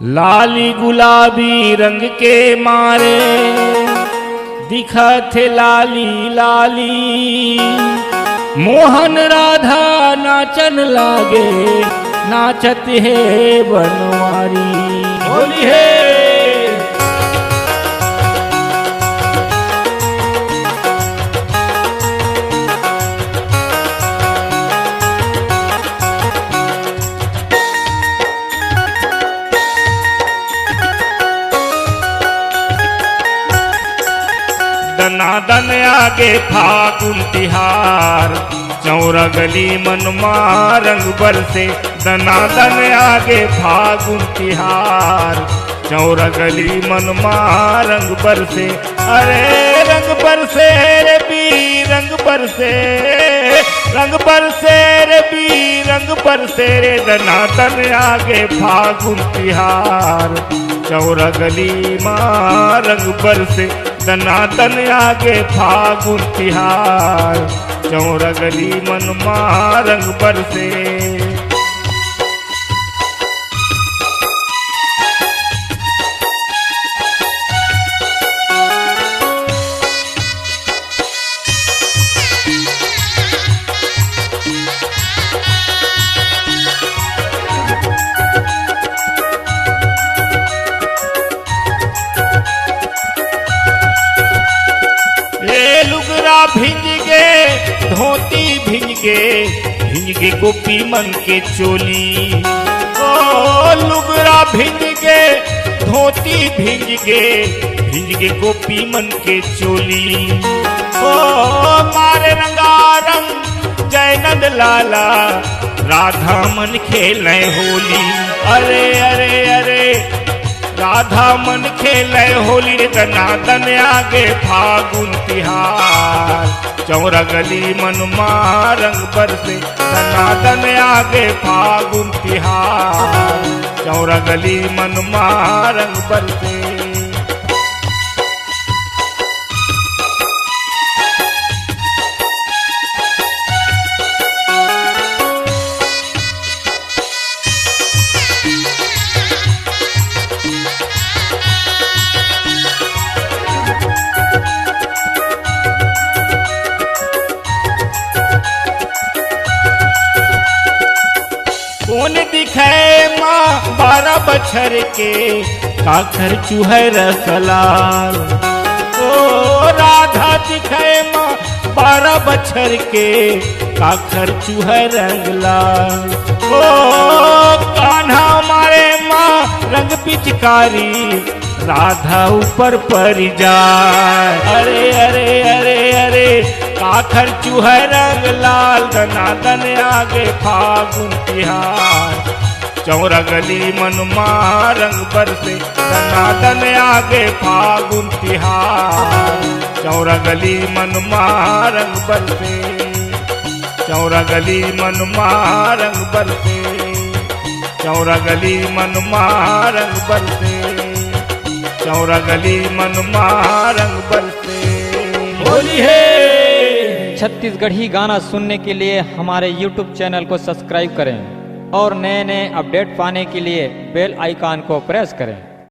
लाली गुलाबी रंग के मारे दिखत लाली लाली, मोहन राधा नाचन लागे नाचत है बनवारी। होली है दनादन आगे फागुन तिहार, चौरा गली मनमा रंग बरसे। दनादन आगे फागुन तिहार, चौरा गली मनमा रंग बरसे। अरे रंग बरसे रे बी रंग बरसे, रंग बरसे रे बी रंग बरसे रे। दनादन आगे फागुन तिहार, चौरा गली माँ रंग बरसे। दनादन आगे फागुन तिहार, चौरा गली मनमा रंग बरसे। भिंज गे धोती भिंज गे गोपी मन के चोली। ओ लुगरा भिंज गे धोती भिंज गे गोपी मन के चोली। ओ मारे रंगारंग जयनंद लाला, राधा मन खेले होली। अरे अरे अरे राधा मन खेले होली रे। दनादन आगे फागुन तिहार, चौरा गली मनमा रंग बरसे। दनादन आगे फागुन तिहार, चौरा गली मनमा रंग बरसे। कौन दिखे माँ 12 बछर के, काखर चूहे रसलाल। ओ राधा दिखे माँ 12 बछर के, काखर चूहे रंगलाल। ओ कान्हा मारे माँ रंग पिचकारी, राधा ऊपर पर जाए। अरे अरे अरे अरे काखर चूहे रंग लाल। दनादन आगे फागुन तिहार, चौरा गली मनमा रंग बरसे। दनादन आगे फागुन तिहार, चौरा गली मनमा रंग बरसे। चौरा गली मनमा रंग बरसे, चौरा गली मनमा रंग बरसे। चौरा गली मनमा रंग बरसे। होली है। छत्तीसगढ़ी गाना सुनने के लिए हमारे YouTube चैनल को सब्सक्राइब करें और नए नए अपडेट पाने के लिए बेल आइकॉन को प्रेस करें।